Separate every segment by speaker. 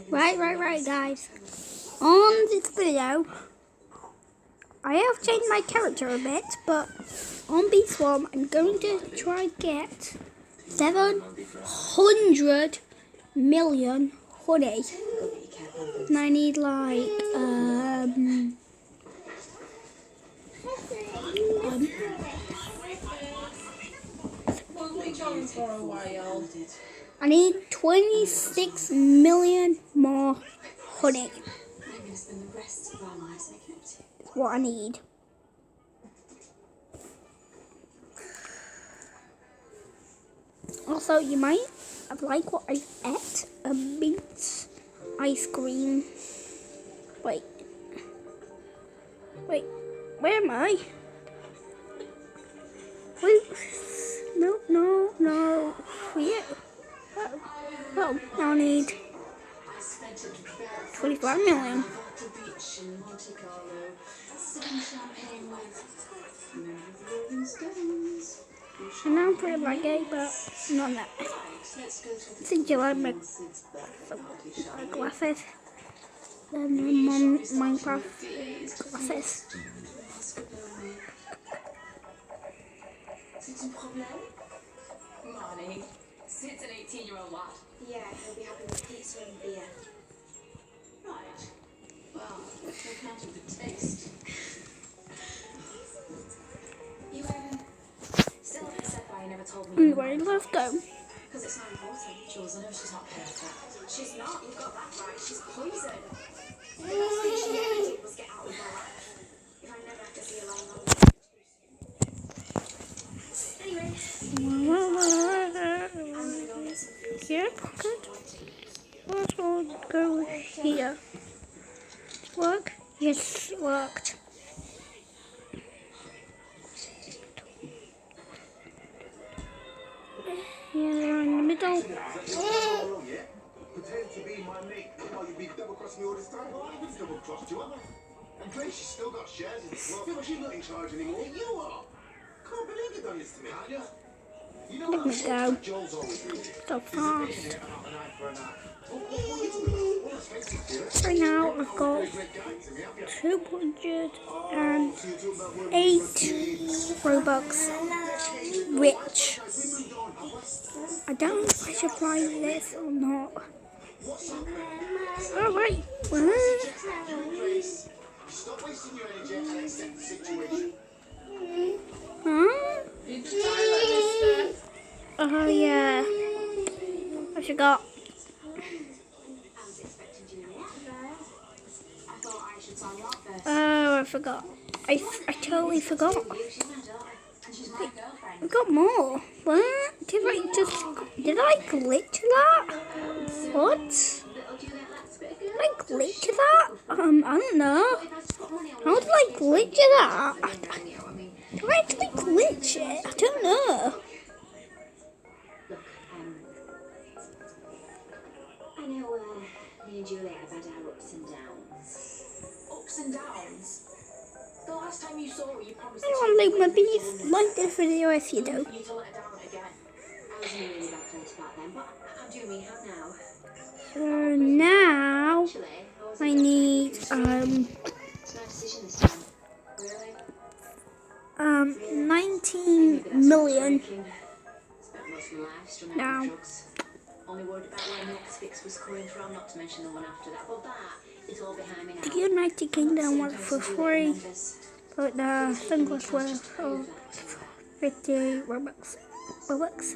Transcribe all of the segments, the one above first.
Speaker 1: Right, guys. On this video, I have changed my character a bit, but on B-Swarm, I'm going to try and get 700 million honey. And I need like, I need 26 million more honey. That's what I need. Also, you might have liked what I ate, a mint ice cream. Wait, where am I? Wait, no, for you. Oh, now I need 25 million. And now I'm pretty laggy, but not that. Since you like my glasses, then Minecraft glasses.
Speaker 2: C'est un problème? Marnie, it's an 18-year-old lad. Yeah, he'll be happy with pizza and beer. Right. Well, no count of the taste. You still upset why you never told me.
Speaker 1: Anyway, let's go.
Speaker 2: Because it's not important. Jules, I know she's not perfect. She's not. You've got that right. She's poison. The best thing she ever did was get out of my life. If I never have to see her lying on the
Speaker 1: yeah, good. Let's all go here. Work? Yes, it worked. Yeah, they're in the middle.
Speaker 3: Pretend to be my mate. Oh, you've been double-crossing me all this time. Oh, I haven't double-crossed you, have I? And Grace, she's still got shares in this. Well, she's not in charge anymore. You are. Can't believe you've done this to me, can't you? You know
Speaker 1: Let me go.
Speaker 3: Joel's always doing it.
Speaker 1: So fast. Right now I've got 208 Robux rich. I don't know if I should buy this or not. Alright.
Speaker 3: Stop wasting your energy and accept the situation.
Speaker 1: Huh? Oh yeah. I forgot. Oh, I forgot. I totally forgot. Wait, we got more. What? Did I glitch that? What? Did I glitch that? I don't know. How did I glitch that? Did I actually glitch it? I don't know.
Speaker 2: I know me and Juliet have had our ups and downs. Ups and downs? The last time you saw her, you promised
Speaker 1: I want to like my bees. Like this video if you do.
Speaker 2: you to let her down again. I was in a really bad place back then, but I'm doing me how now?
Speaker 1: So now
Speaker 2: Actually,
Speaker 1: I need
Speaker 2: it's my decision this time. Really?
Speaker 1: 19 million
Speaker 2: Spent most of my life strumming
Speaker 1: now.
Speaker 2: out drugs. Only worried about where the next fix was coming from, not to mention the one after that. But that is all behind me now.
Speaker 1: The United Kingdom was for free, but the sunglasses were for 50 Robux. Robux.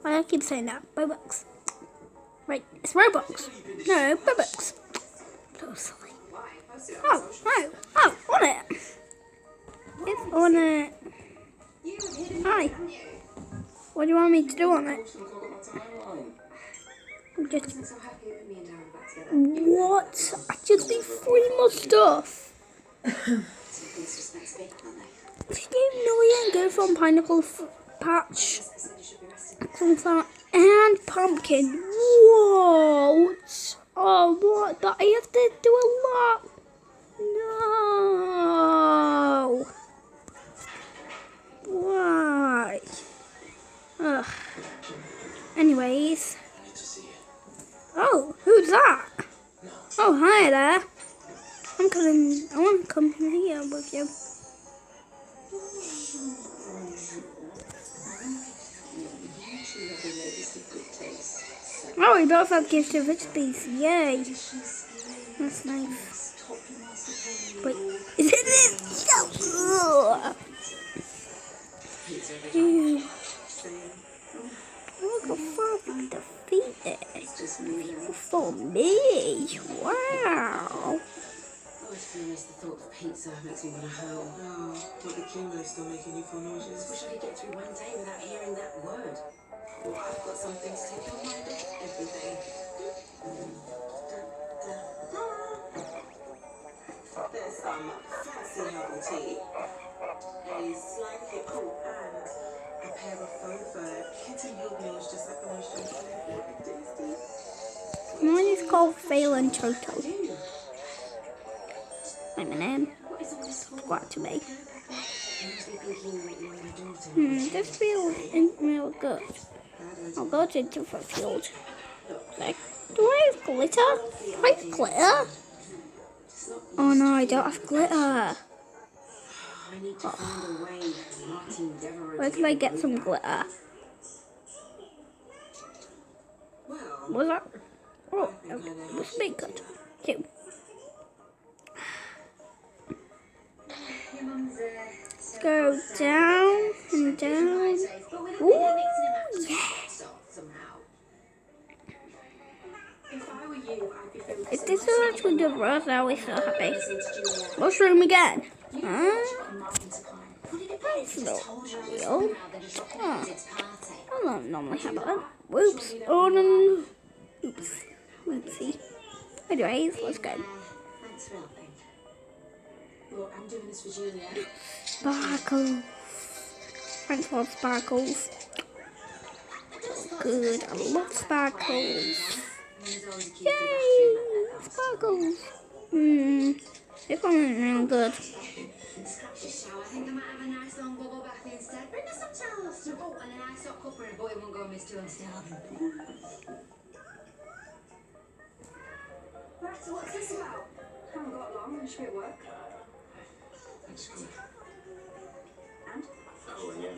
Speaker 1: Why I keep saying that? Robux. Right, it's Robux. No, Robux. So silly. Oh, on it. It's on it. Hi. What do you want me to do on it? Just what? I just need 3 more stuff. 15 million go from pineapple patch, sunflower, and pumpkin. What? Oh, what? But I have to do a lot. No. Why? Ugh. Anyways.
Speaker 3: I need to see it.
Speaker 1: Oh, who's that? Oh, hi there. I'm coming. I want to come here with you. Oh, we both have gifts of recipes. Yay. That's nice. Wait, is it this? No. Ew. Look how far we defeated. For me. Wow.
Speaker 2: Oh, to be honest, the thought of pizza makes me want to howl.
Speaker 4: Oh, but the chemo's still making you feel nauseous.
Speaker 2: Wish I could get through one day without hearing that word. Well, I've got something to take your mind off everything.
Speaker 4: There's some fancy herbal tea, a slime pickle, and a pair of faux fur kitten healed meals just like the most tasty.
Speaker 1: Mine is called Phelan Toto. I'm an M.
Speaker 2: What is all this for?
Speaker 1: Squat to me.
Speaker 2: You must be thinking that you're my daughter.
Speaker 1: This feels isn't real good. I'll go to a different field. Like, do I have glitter? Do I have glitter? Oh no, I don't have glitter.
Speaker 2: I need to find a way. Martin Devereux.
Speaker 1: Where can I get some glitter?
Speaker 4: Well,
Speaker 1: Was that? Oh, it must be good. Cute. Let's go down and down. Ooh, yeah.
Speaker 2: If I were you, I'd be feeling
Speaker 1: If this is actually good for us, I'll be so happy. Mushroom again. Huh? That's not real. Oh, I don't normally have that. Whoops. Oh no. Oops. Oopsie. Anyways, let's go.
Speaker 2: Thanks for helping. Look, I'm doing this for Julia.
Speaker 1: Sparkles. Thanks for sparkles. Good. I love sparkles. Yay! Sparkles. This one is real good.
Speaker 2: Scratch your shower. I think I might have a nice long bubble bath instead. Bring us some towels. Oh, and a nice hot cuppa and a boy won't go miss too unstable. Right, so what's this about? Haven't got long. I should be at work.
Speaker 3: Thanks for coming.
Speaker 2: And?
Speaker 3: Oh, and yeah.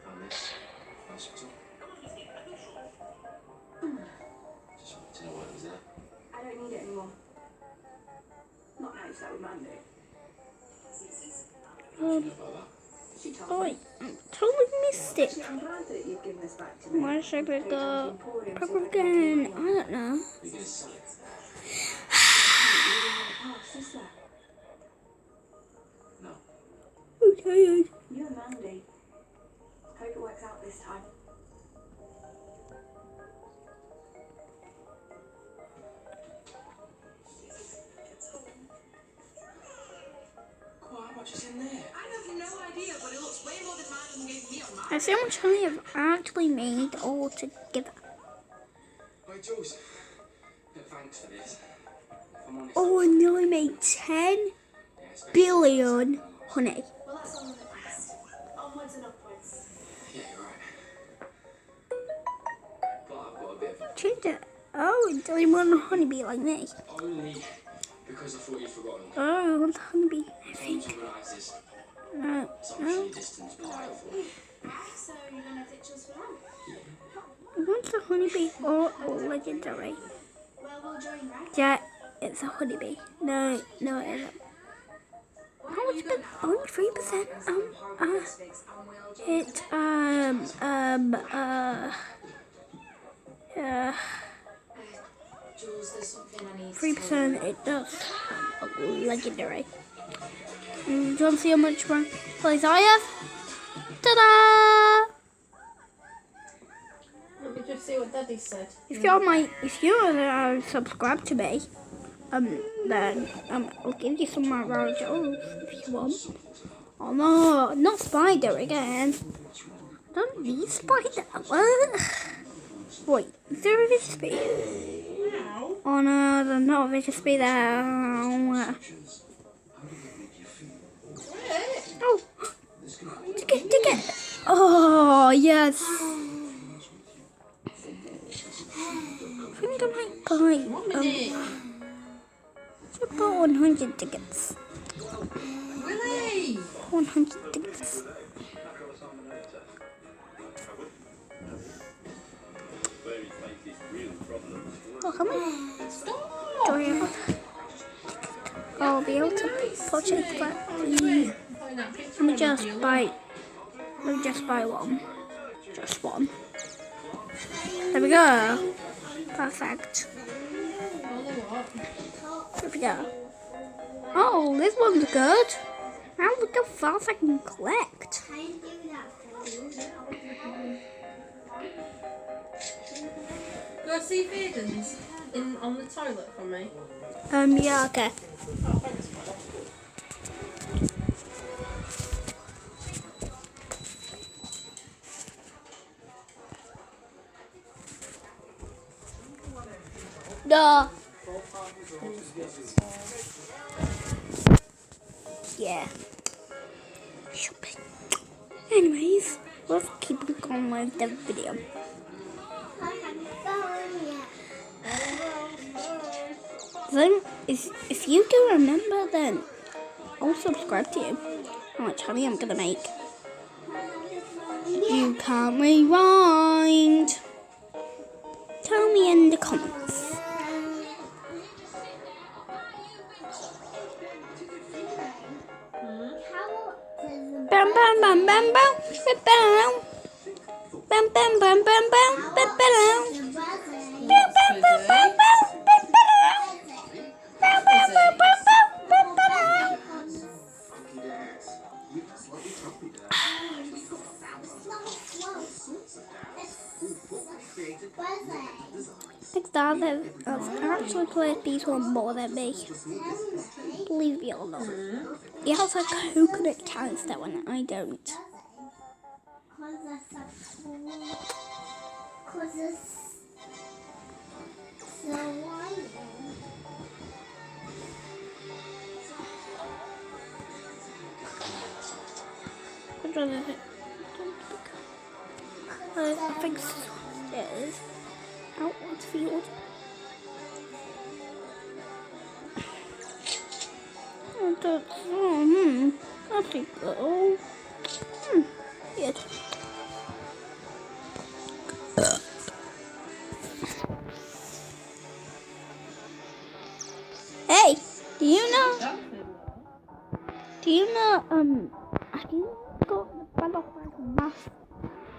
Speaker 3: Found this. Hospital. Just wanted to know what was there.
Speaker 2: I don't need it anymore. Not now you start with Mandy.
Speaker 3: How do you know about that?
Speaker 2: She told
Speaker 1: Oh,
Speaker 2: me.
Speaker 1: I totally missed it.
Speaker 2: I'm glad that you've given this back to me.
Speaker 1: Why should I go pepper again? I don't know.
Speaker 3: You're going to sell it.
Speaker 2: Is there?
Speaker 3: No.
Speaker 1: Okay.
Speaker 2: You and Mandy. Hope it works out this time.
Speaker 3: How much is in there?
Speaker 4: I have no idea, but it looks way more than Madam gave me on mine.
Speaker 1: I see how much honey I've actually made all together.
Speaker 3: Wait, Jules. Thanks for this. If I'm honest.
Speaker 1: Oh, I nearly made 10 billion honey.
Speaker 2: Well, that's all in the past. Onwards and upwards.
Speaker 3: Yeah, you're right. But I've got a bit of
Speaker 1: Change it. Oh, it's only one honeybee like me.
Speaker 3: only because I thought you'd forgotten.
Speaker 1: Oh, one honeybee, I
Speaker 3: I
Speaker 1: think.
Speaker 3: didn't realise this.
Speaker 1: No,
Speaker 3: It's
Speaker 1: no.
Speaker 3: actually a distance powerful.
Speaker 2: So you're going to ditch us for now?
Speaker 1: One's a honeybee or legendary.
Speaker 2: Well, we'll join, right?
Speaker 1: Yeah, it's a honeybee. No, no, it isn't. How much been? Only 3%. It,
Speaker 2: Jules, there's something I need to
Speaker 1: 3%. It does have a legendary. Do you want to see how much more plays I have? Ta-da!
Speaker 4: Let me just see what Daddy said.
Speaker 1: If you're subscribed to me, then I'll give you some more raw jewels if you want. Oh no, not spider again. I don't need spider. What? Wait, is there a vicious bee? Oh no, there's not a vicious bee there. Oh, dig it. Oh, yes. I think I might buy, I bought 100 tickets.
Speaker 2: Willie!
Speaker 1: 100 tickets. Oh, come on.
Speaker 2: Stop!
Speaker 1: Do I have? I'll be able to purchase that. Let me just buy one. Just one. There we go. Perfect. There we go. Oh, this one's good. Now look how fast I can collect.
Speaker 2: Go see Aiden's on the toilet for me.
Speaker 1: Yeah, okay.
Speaker 2: Oh, thanks.
Speaker 1: Duh. Yeah. Shopping. Anyways, let's keep going with the video. Then, if you do remember, then I'll subscribe to you. How much honey I'm gonna make. You can't rewind. Tell me in the comments. Bam bam bam bam bam bam bam bam bam bam bam bam bam bam bam bam bam bam Next time I've actually played these one more than me. Believe me or not. He has a coconut canister when I don't. Which one is it? I think it is. Outwards field. I think so. Good. Hey, do you know, have you got the battle math?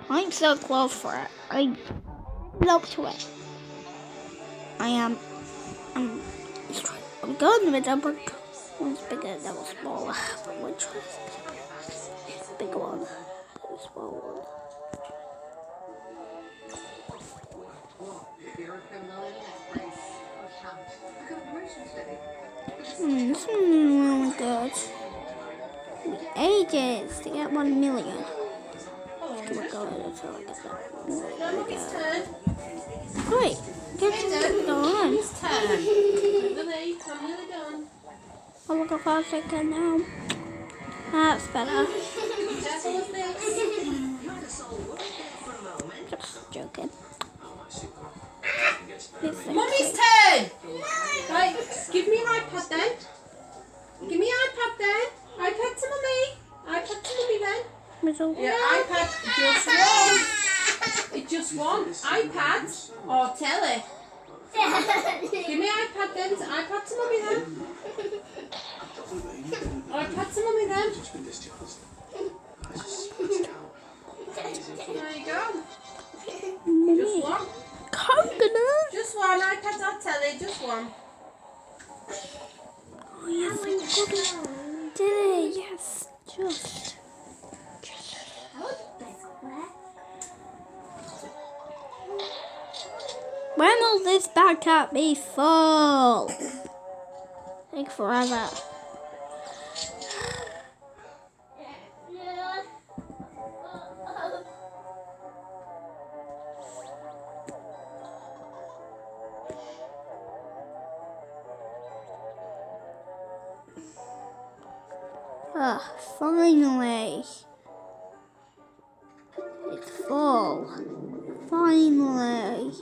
Speaker 1: I'm so close for it. I'm up to it. I'm going with the book. One's bigger, that was smaller. But which one's the bigger one? The small one. This one's really good. Ages to get 1 million. Let's go until I get that. There we go. Great. Get on.
Speaker 2: It's turn. Willie, I'm nearly done.
Speaker 1: Oh, look how fast I can now. That's better.
Speaker 2: Careful with this.
Speaker 1: Just joking.
Speaker 2: Mummy's turn! Right, give me your iPad then. Give me your iPad then. iPad to mummy. iPad to mummy then. Yeah, iPad, just one. It's just one. iPad or telly. Give me iPad then. iPad to mummy then. iPad to mummy then. There you go. Just one.
Speaker 1: Coconut.
Speaker 2: Just one. iPad or telly. Just one.
Speaker 1: Oh yes, I got it. Did it? Yes, just. When will this backpack be full? Take forever. Finally. Wow. Finally.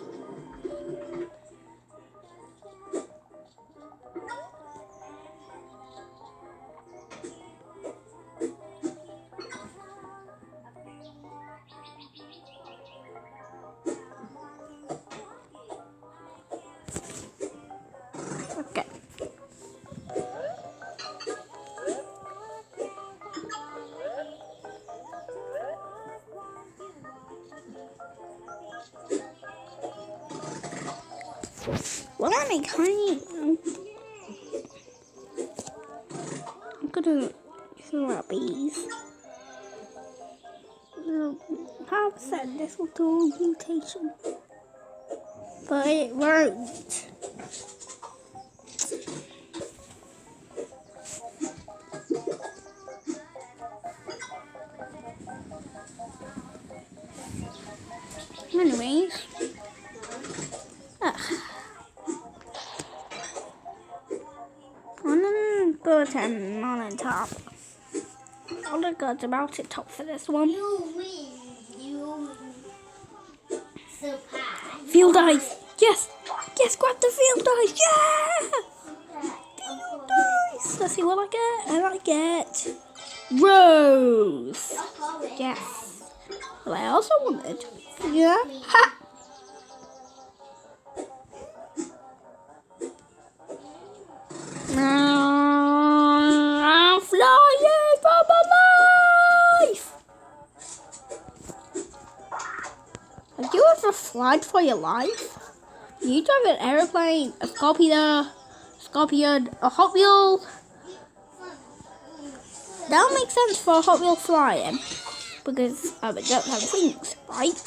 Speaker 1: Okay. Well, I make honey. I'm gonna throw out bees. How said this will do a mutation, but it won't. Anyways, I'm gonna put him on top. All the gods about it top for this one.
Speaker 5: You win. You surprise.
Speaker 1: Field ice. Yes. Yes, grab the field ice. Yeah. Field ice. Let's see what I get. And I get Rose. Yes. Well, I also wanted. Yeah. Ha. I'm flying for my life. Have you ever flied for your life? You drive an airplane, a scorpion, a Hot Wheel. That would make sense for a Hot Wheel flying because it don't have wings, right?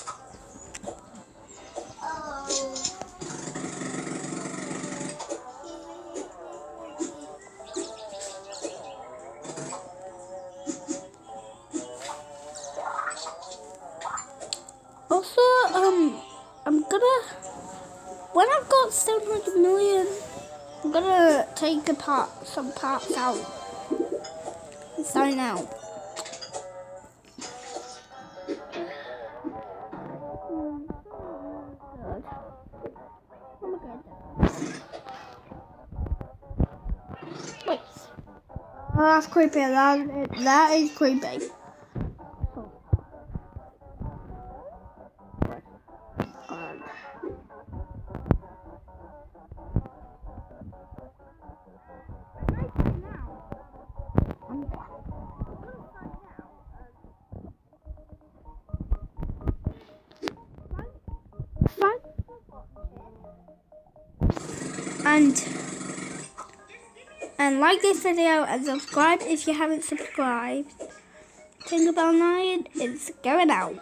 Speaker 1: Also, I'm gonna, when I've got 700 million, I'm gonna take some parts out and sign out. Wait. Oh, that's creepy. That is creepy. And like this video and subscribe if you haven't subscribed. Tinkerbell Night is going out.